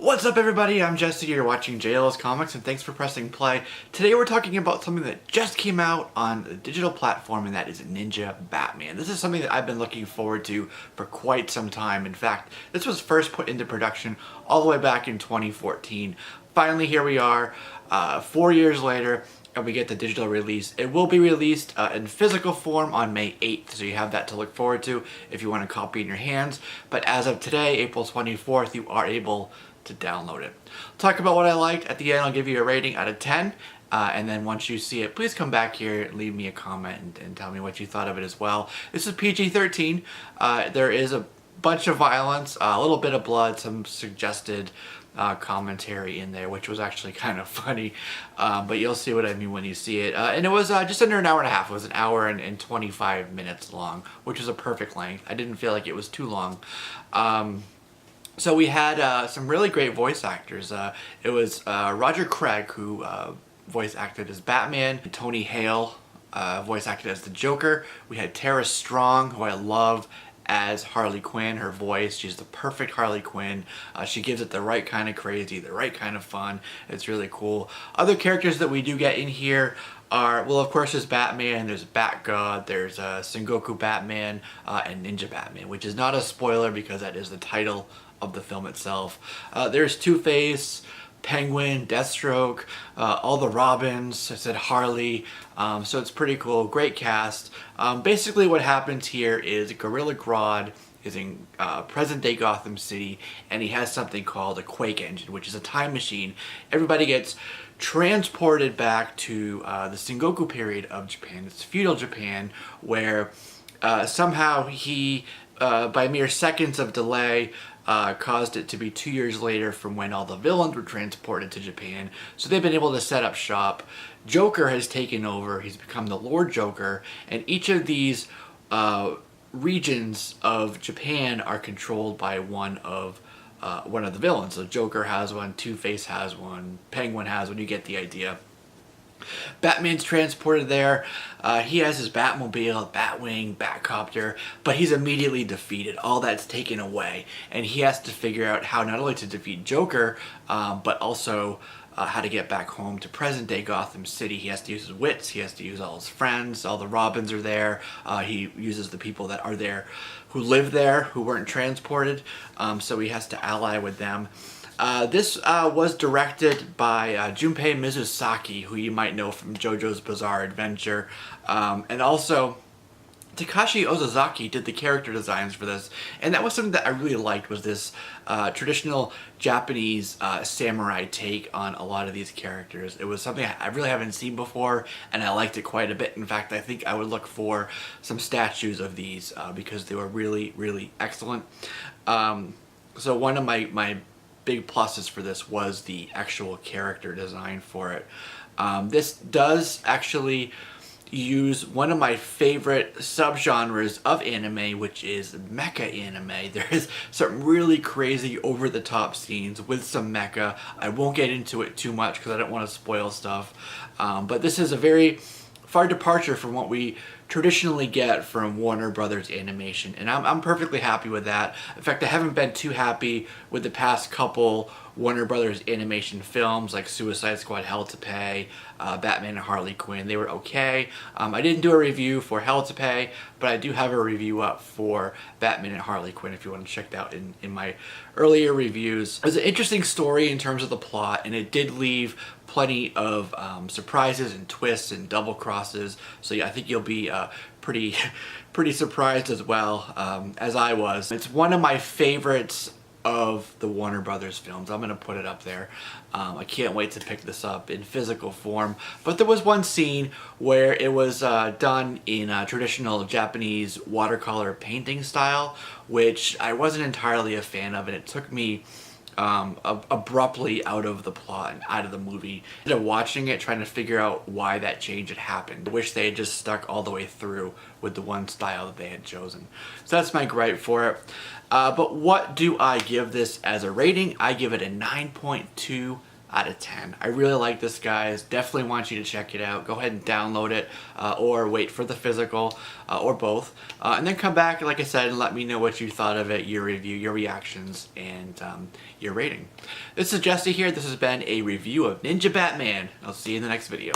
What's up everybody, I'm Jesse, you're watching JLS Comics and thanks for pressing play. Today we're talking about something that just came out on a digital platform, and that is Ninja Batman. This is something that I've been looking forward to for quite some time. In fact, this was first put into production all the way back in 2014. Finally here we are, 4 years later, and we get the digital release. It will be released in physical form on May 8th, so you have that to look forward to if you want a copy in your hands. But as of today, April 24th, you are able to download it. Talk about what I liked. At the end, I'll give you a rating out of 10. And then once you see it, please come back here and leave me a comment and tell me what you thought of it as well. This is PG-13. There is a bunch of violence, a little bit of blood, some suggested commentary in there, which was actually kind of funny, but you'll see what I mean when you see it. And it was just under an hour and a half. It was an hour and 25 minutes long, which is a perfect length. I didn't feel like it was too long. So we had some really great voice actors. It was Roger Craig, who voice acted as Batman. Tony Hale voice acted as the Joker. We had Tara Strong, who I love, as Harley Quinn. Her voice, she's the perfect Harley Quinn. She gives it the right kind of crazy, the right kind of fun. It's really cool. Other characters that we do get in here are, well, of course, there's Batman, there's Batgod, there's Sengoku Batman, and Ninja Batman, which is not a spoiler because that is the title of the film itself. There's Two-Face, Penguin, Deathstroke, all the Robins, I said Harley, so it's pretty cool, great cast. Basically what happens here is Gorilla Grodd is in present-day Gotham City, and he has something called a Quake Engine, which is a time machine. Everybody gets transported back to the Sengoku period of Japan. It's feudal Japan, where somehow he, by mere seconds of delay, caused it to be 2 years later from when all the villains were transported to Japan. So they've been able to set up shop. Joker has taken over. He's become the Lord Joker, and each of these regions of Japan are controlled by one of the villains. So Joker has one, Two-Face has one, Penguin has one. You get the idea. Batman's transported there. He has his Batmobile, Batwing, Batcopter, but he's immediately defeated. All that's taken away, and he has to figure out how not only to defeat Joker, but also how to get back home to present-day Gotham City. He has to use his wits, he has to use all his friends, all the Robins are there. He uses the people that are there who live there, who weren't transported, so he has to ally with them. This was directed by Junpei Mizusaki, who you might know from JoJo's Bizarre Adventure, and also Takashi Ozazaki did the character designs for this, and that was something that I really liked, was this traditional Japanese samurai take on a lot of these characters. It was something I really haven't seen before, and I liked it quite a bit. In fact, I think I would look for some statues of these because they were really, really excellent. So one of my big pluses for this was the actual character design for it. This does actually use one of my favorite subgenres of anime, which is mecha anime. There is some really crazy over-the-top scenes with some mecha. I won't get into it too much because I don't want to spoil stuff, but this is a very far departure from what we traditionally get from Warner Brothers Animation, and I'm perfectly happy with that. In fact, I haven't been too happy with the past couple Warner Brothers Animation films like Suicide Squad, Hell to Pay, Batman and Harley Quinn. They were okay. I didn't do a review for Hell to Pay, but I do have a review up for Batman and Harley Quinn if you want to check that out in my earlier reviews. It was an interesting story in terms of the plot, and it did leave plenty of surprises and twists and double crosses, so yeah, I think you'll be pretty surprised as well, as I was. It's one of my favorites of the Warner Brothers films. I'm gonna put it up there. I can't wait to pick this up in physical form. But there was one scene where it was done in a traditional Japanese watercolor painting style, which I wasn't entirely a fan of, and it took me abruptly out of the plot and out of the movie. Instead of watching it, trying to figure out why that change had happened. I wish they had just stuck all the way through with the one style that they had chosen. So that's my gripe for it. But what do I give this as a rating? I give it a 9.2 out of 10. I really like this, guys. Definitely want you to check it out. Go ahead and download it, or wait for the physical, or both. And then come back, like I said, and let me know what you thought of it, your review, your reactions, and your rating. This is Jesse here. This has been a review of Ninja Batman. I'll see you in the next video.